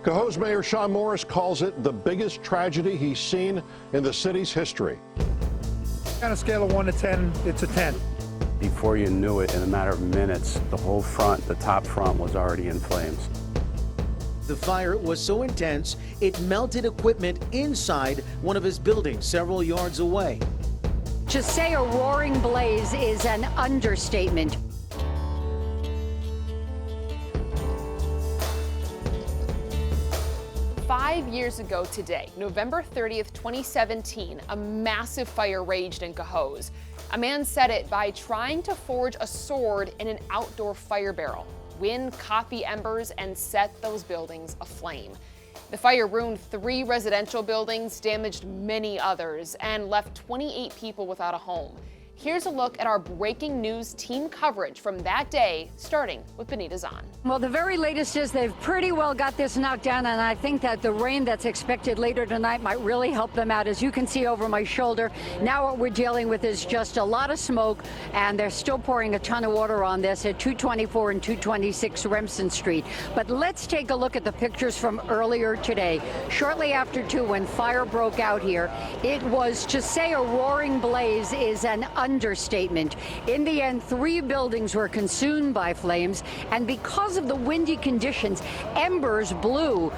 Cohoes Mayor Sean Morris calls it the biggest tragedy he's seen in the city's history. On a scale of 1 to 10, it's a 10. Before you knew it, in a matter of minutes, the whole front, the top front, was already in flames. The fire was so intense, it melted equipment inside one of his buildings several yards away. To say a roaring blaze is an understatement. Five years ago today, November 30th, 2017, a massive fire raged in Cohoes. A man set it by trying to forge a sword in an outdoor fire barrel. Wind caught the embers and set those buildings aflame. The fire ruined 3 residential buildings, damaged many others, and left 28 people without a home. Here's a look at our breaking news team coverage from that day, starting with Benita Zahn. Well, the very latest is they've pretty well got this knocked down, and I think that the rain that's expected later tonight might really help them out. As you can see over my shoulder, now what we're dealing with is just a lot of smoke, and they're still pouring a ton of water on this at 224 and 226 Remsen Street. But let's take a look at the pictures from earlier today. Shortly after 2, when fire broke out here, it was, to say a roaring blaze is an understatement. In the end, 3 buildings were consumed by flames, and because of the windy conditions, embers blew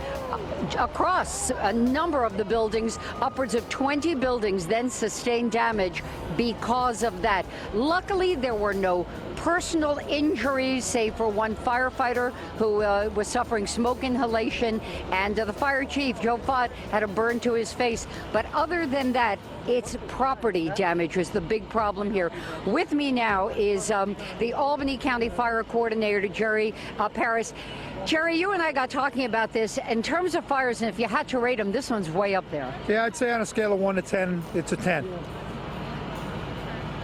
across a number of the buildings. Upwards of 20 buildings then sustained damage because of that. Luckily, there were no personal injuries, save for one firefighter who was suffering smoke inhalation, and the fire chief, Joe Fott, had a burn to his face. But other than that, it's property damage was the big problem here. With me now is the Albany County Fire Coordinator, Jerry Paris. Jerry, you and I got talking about this. In terms of fires, and if you had to rate them, this one's way up there. Yeah, I'd say on a scale of 1 to 10, it's a 10.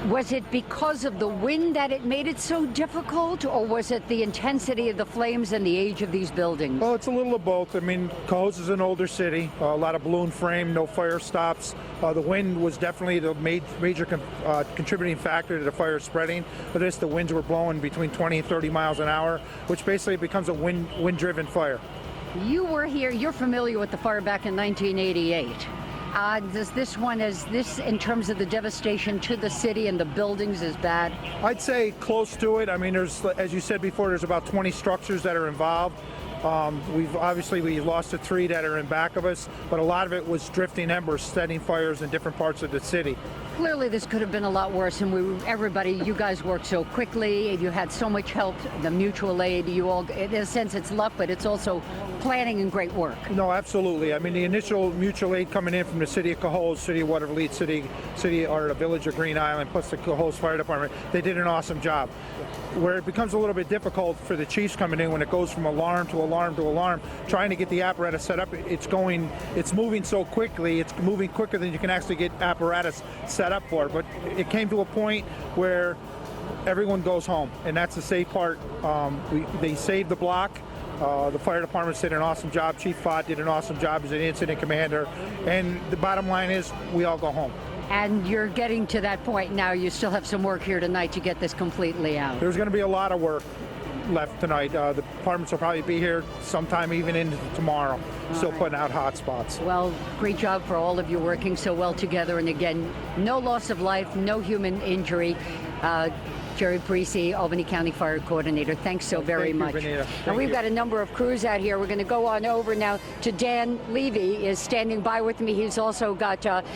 Was it because of the wind that it made it so difficult, or was it the intensity of the flames and the age of these buildings? Well, it's a little of both. I mean, Cohoes is an older city, a lot of balloon frame, no fire stops. The wind was definitely the major contributing factor to the fire spreading. For this, the winds were blowing between 20 and 30 miles an hour, which basically becomes a wind-driven fire. You were here, you're familiar with the fire back in 1988. Does this one, is this in terms of the devastation to the city and the buildings is bad? I'd say close to it. I mean, there's, as you said before, there's about 20 structures that are involved. We lost the 3 that are in back of us, but a lot of it was drifting embers, setting fires in different parts of the city. Clearly this could have been a lot worse, and you guys worked so quickly, you had so much help, the mutual aid, you all, in a sense it's luck, but it's also planning and great work. No, absolutely. I mean, the initial mutual aid coming in from the city of Cohoes, city of Watervliet, city or the village of Green Island, plus the Cohoes Fire Department, they did an awesome job. Where it becomes a little bit difficult for the chiefs coming in when it goes from alarm to alarm to alarm, trying to get the apparatus set up, it's moving so quickly, it's moving quicker than you can actually get apparatus set up for. But it came to a point where everyone goes home, and that's the safe part. They saved the block. The fire department did an awesome job. Chief Fott did an awesome job as an incident commander. And the bottom line is we all go home. And you're getting to that point now. You still have some work here tonight to get this completely out. There's going to be a lot of work left tonight. The departments will probably be here sometime even into tomorrow, still putting out hot spots. Well, great job for all of you working so well together. And again, no loss of life, no human injury. Jerry Parisi, Albany County Fire Coordinator, thanks so very much. And we've got a number of crews out here. We're going to go on over now to Dan Levy is standing by with me. He's also got Dan,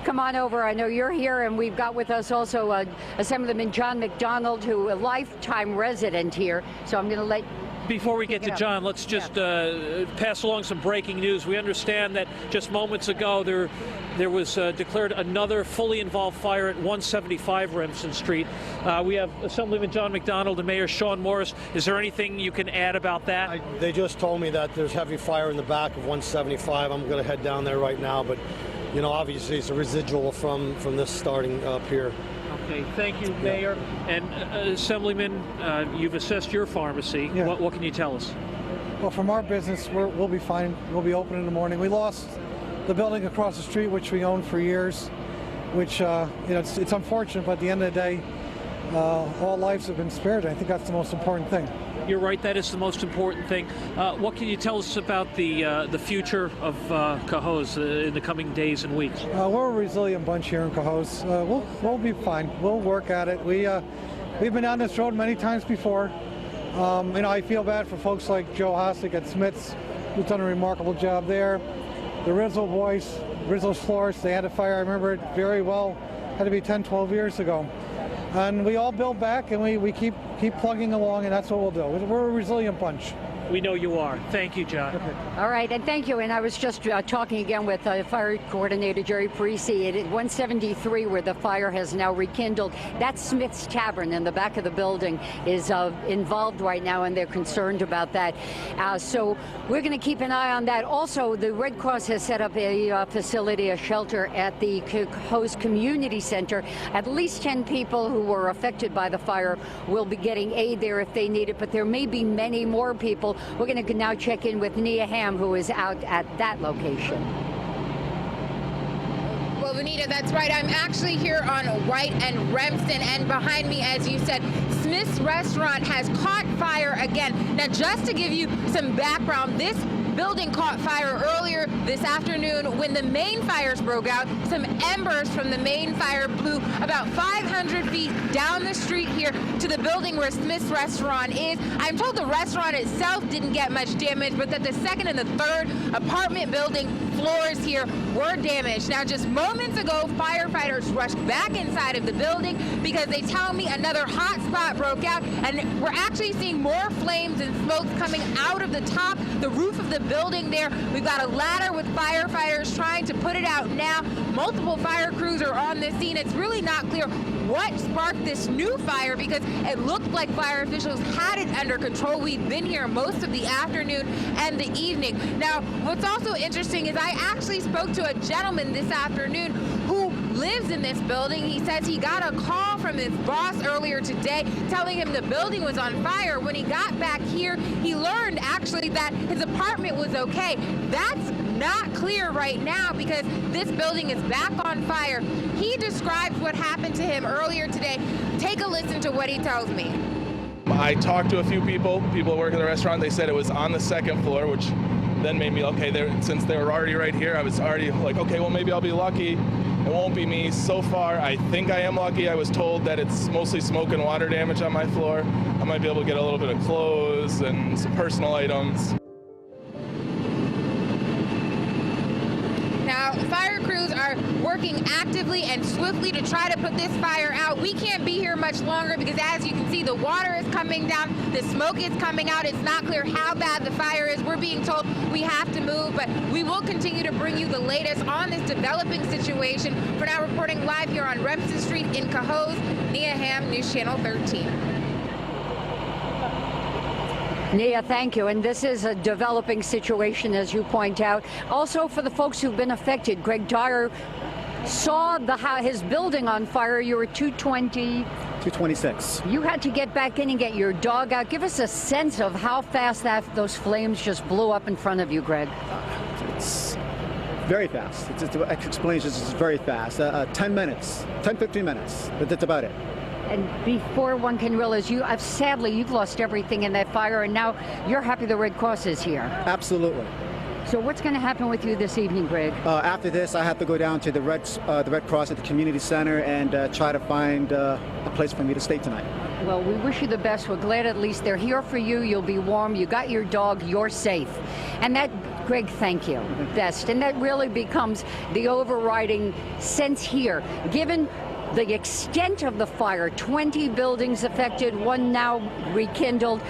come on over. I know you're here, and we've got with us also Assemblyman John McDonald, who a lifetime resident here. So I'm going to let. Before we get to John, let's just pass along some breaking news. We understand that just moments ago there was declared another fully involved fire at 175 Remsen Street. We have Assemblyman John McDonald and Mayor Sean Morris. Is there anything you can add about that? They just told me that there's heavy fire in the back of 175. I'm going to head down there right now, but you know, obviously it's a residual from this starting up here. Okay, thank you, Mayor. And Assemblyman, you've assessed your pharmacy. Yeah. What can you tell us? Well, from our business, we'll be fine. We'll be open in the morning. We lost the building across the street, which we owned for years, which, it's unfortunate, but at the end of the day, all lives have been spared. I think that's the most important thing. You're right, that is the most important thing. What can you tell us about the future of Cohoes in the coming days and weeks? We're a resilient bunch here in Cohoes. We'll be fine. We'll work at it. We've been down this road many times before. I feel bad for folks like Joe Hossack at Smith's, who's done a remarkable job there. The Rizzo boys, Rizzo's Floors, they had a fire, I remember it very well, had to be 10, 12 years ago. And we all build back, and we keep plugging along, and that's what we'll do. We're a resilient bunch. We know you are. Thank you, John. Okay. All right, and thank you. And I was just talking again with Fire Coordinator Jerry Parisi at 173, where the fire has now rekindled. That's Smith's Tavern in the back of the building is involved right now, and they're concerned about that. So we're going to keep an eye on that. Also, the Red Cross has set up a facility, a shelter at the Cohoes Community Center. At least 10 people who were affected by the fire will be getting aid there if they need it, but there may be many more people. We're going to now check in with Nia Ham, who is out at that location. Well, Vanita, that's right. I'm actually here on White and Remsen, and behind me, as you said, Smith's Restaurant has caught fire again. Now, just to give you some background, this building caught fire earlier this afternoon when the main fires broke out. Some embers from the main fire blew about 500 feet down the street here to the building where Smith's Restaurant is. I'm told the restaurant itself didn't get much damage, but that the second and the third apartment building floors here were damaged. Now, just moments ago, firefighters rushed back inside of the building because they tell me another hot spot broke out, and we're actually seeing more flames and smoke coming out of the top, the roof of the building there. We've got a ladder with firefighters trying to put it out now. Multiple fire crews are on the scene. It's really not clear what sparked this new fire because it looked like fire officials had it under control. We've been here most of the afternoon and the evening. Now, what's also interesting is I actually spoke to a gentleman this afternoon who lives in this building. He says he got a call from his boss earlier today telling him the building was on fire. When he got back here, he learned actually that his apartment was okay. That's not clear right now because this building is back on fire. He described what happened to him earlier today. Take a listen to what he tells me. I talked to a few people who work in the restaurant. They said it was on the second floor, which then made me, okay, since they were already right here, I was already like, okay, well, maybe I'll be lucky. It won't be me. So far, I think I am lucky. I was told that it's mostly smoke and water damage on my floor. I might be able to get a little bit of clothes and some personal items. Now, fire crews are working actively and swiftly to try to put this fire out. We can't be here much longer because, as you can see, the water is coming down, the smoke is coming out. It's not clear how bad the fire is. We're being told we have to move, but we will continue to bring you the latest on this developing situation. For now, reporting live here on Remsen Street in Cohoes, Nia Ham, News Channel 13. Nia, thank you. And this is a developing situation, as you point out. Also, for the folks who've been affected, Greg Dyer saw his building on fire. You were 226. You had to get back in and get your dog out. Give us a sense of how fast those flames just blew up in front of you, Greg. It's very fast. It's explanation is very fast. 10 minutes, 10, 15 minutes. That's about it. And before one can realize sadly, you've lost everything in that fire, and now you're happy the Red Cross is here. Absolutely. So what's going to happen with you this evening, Greg? After this, I have to go down to the Red Cross at the community center and try to find a place for me to stay tonight. Well, we wish you the best. We're glad at least they're here for you. You'll be warm. You got your dog. You're safe. And that, Greg, thank you. Best. And that really becomes the overriding sense here. Given the extent of the fire, 20 buildings affected, one now rekindled.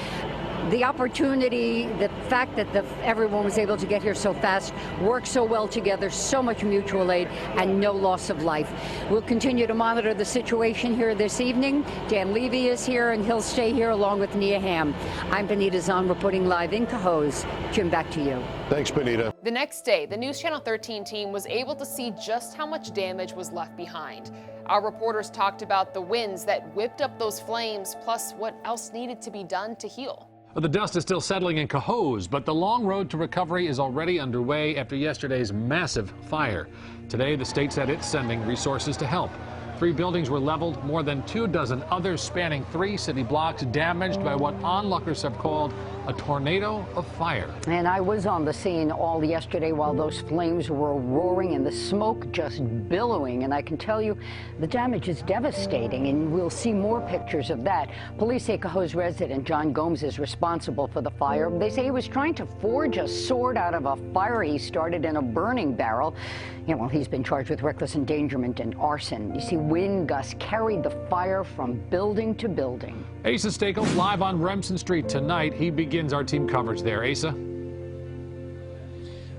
The opportunity, the fact that everyone was able to get here so fast, work so well together, so much mutual aid, and no loss of life. We'll continue to monitor the situation here this evening. Dan Levy is here, and he'll stay here along with Nia Ham. I'm Benita Zahn reporting live in Cohoes. Jim, back to you. Thanks, Benita. The next day, the News Channel 13 team was able to see just how much damage was left behind. Our reporters talked about the winds that whipped up those flames, plus what else needed to be done to heal. The dust is still settling in Cohoes, but the long road to recovery is already underway after yesterday's massive fire. Today, the state said it's sending resources to help. 3 buildings were leveled, more than 24 others spanning 3 city blocks damaged by what onlookers have called a tornado of fire. And I was on the scene all yesterday while those flames were roaring and the smoke just billowing. And I can tell you the damage is devastating, and we'll see more pictures of that. Police say Cohoes resident John Gomes is responsible for the fire. They say he was trying to forge a sword out of a fire he started in a burning barrel. He's been charged with reckless endangerment and arson. You see, wind gusts carried the fire from building to building. Asa Staples live on Remsen Street tonight. He begins our team coverage there. Asa?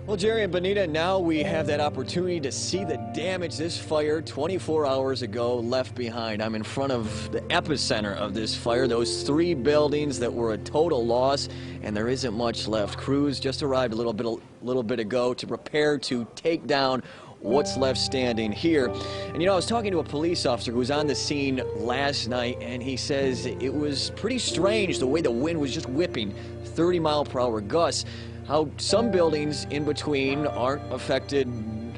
Well, Jerry and Benita, now we have that opportunity to see the damage this fire 24 hours ago left behind. I'm in front of the epicenter of this fire, those 3 buildings that were a total loss, and there isn't much left. Crews just arrived a little bit ago to prepare to take down what's left standing here. And I was talking to a police officer who was on the scene last night, and he says it was pretty strange the way the wind was just whipping 30-mile-per-hour gusts. How some buildings in between aren't affected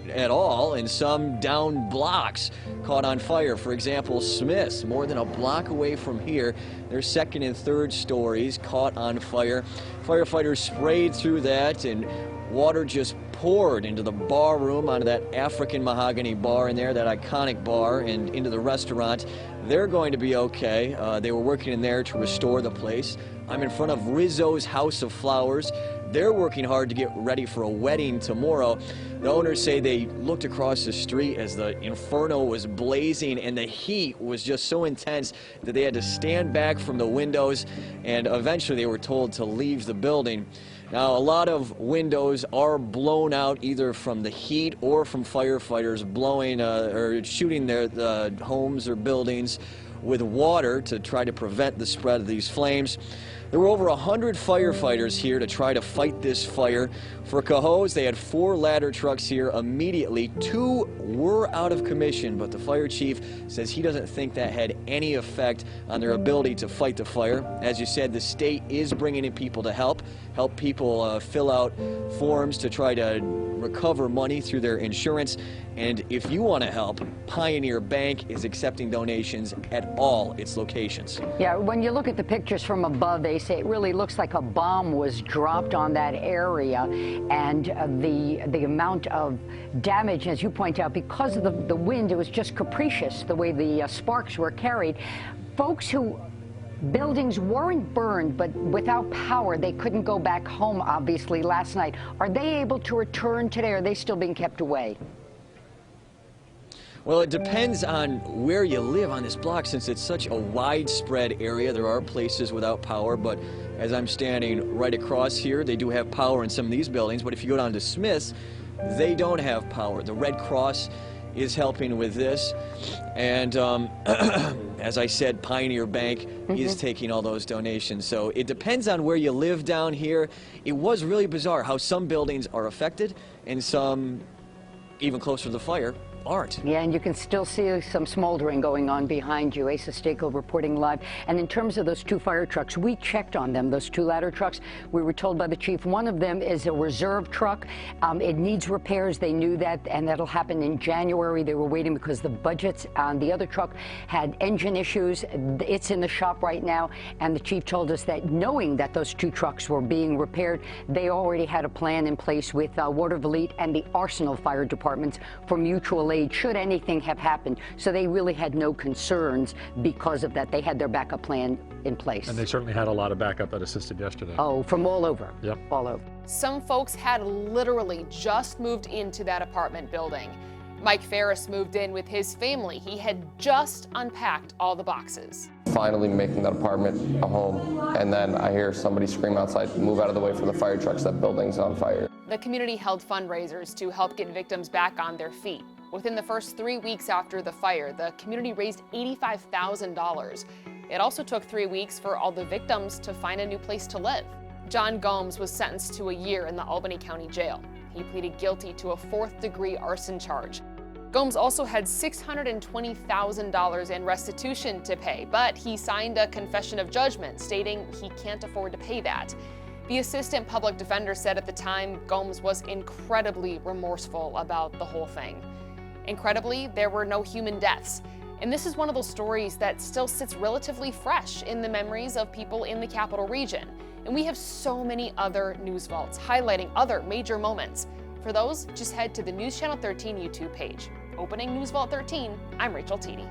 at all, and some down blocks caught on fire. For example, Smith's, more than a block away from here, their 2nd and 3rd stories caught on fire. Firefighters sprayed through that, and water just poured into the bar room, onto that African mahogany bar in there, that iconic bar, and into the restaurant. They're going to be okay. They were working in there to restore the place. I'm in front of Rizzo's House of Flowers. They're working hard to get ready for a wedding tomorrow. The owners say they looked across the street as the inferno was blazing, and the heat was just so intense that they had to stand back from the windows, and eventually they were told to leave the building. Now, a lot of windows are blown out either from the heat or from firefighters blowing or shooting their homes or buildings with water to try to prevent the spread of these flames. There were over 100 firefighters here to try to fight this fire. For Cohoes, they had 4 ladder trucks here immediately. 2 were out of commission, but the fire chief says he doesn't think that had any effect on their ability to fight the fire. As you said, the state is bringing in people to help people fill out forms to try to recover money through their insurance. And if you want to help, Pioneer Bank is accepting donations at all its locations. Yeah, when you look at the pictures from above, they say it really looks like a bomb was dropped on that area, and the amount of damage, as you point out, because of the wind, it was just capricious the way the sparks were carried. Buildings weren't burned, but without power, they couldn't go back home, obviously, last night. Are they able to return today, or are they still being kept away? Well, it depends on where you live on this block, since it's such a widespread area. There are places without power, but as I'm standing right across here, they do have power in some of these buildings. But if you go down to Smith's, they don't have power. The Red Cross is helping with this, and as I said, Pioneer Bank is taking all those donations. So it depends on where you live down here. It was really bizarre how some buildings are affected and some, even closer to the fire, aren't. Yeah, and you can still see some smoldering going on behind you. Asa Staples reporting live. And in terms of those 2 fire trucks, we checked on them, those 2 ladder trucks. We were told by the chief one of them is a reserve truck. It needs repairs. They knew that, and that'll happen in January. They were waiting because the budgets on the other truck had engine issues. It's in the shop right now, and the chief told us that knowing that those 2 trucks were being repaired, they already had a plan in place with Waterville and the Arsenal Fire Departments for mutual aid should anything have happened. So they really had no concerns because of that. They had their backup plan in place. And they certainly had a lot of backup that assisted yesterday. Oh, from all over. Yep. All over. Some folks had literally just moved into that apartment building. Mike Ferris moved in with his family. He had just unpacked all the boxes. Finally making that apartment a home, and then I hear somebody scream outside, move out of the way for the fire trucks, that building's on fire. The community held fundraisers to help get victims back on their feet. Within the first 3 weeks after the fire, the community raised $85,000. It also took 3 weeks for all the victims to find a new place to live. John Gomes was sentenced to a year in the Albany County Jail. He pleaded guilty to a 4th-degree arson charge. Gomes also had $620,000 in restitution to pay, but he signed a confession of judgment stating he can't afford to pay that. The assistant public defender said at the time Gomes was incredibly remorseful about the whole thing. Incredibly, there were no human deaths. And this is one of those stories that still sits relatively fresh in the memories of people in the capital region. And we have so many other news vaults highlighting other major moments. For those, just head to the News Channel 13 YouTube page. Opening News Vault 13, I'm Rachel Teedy.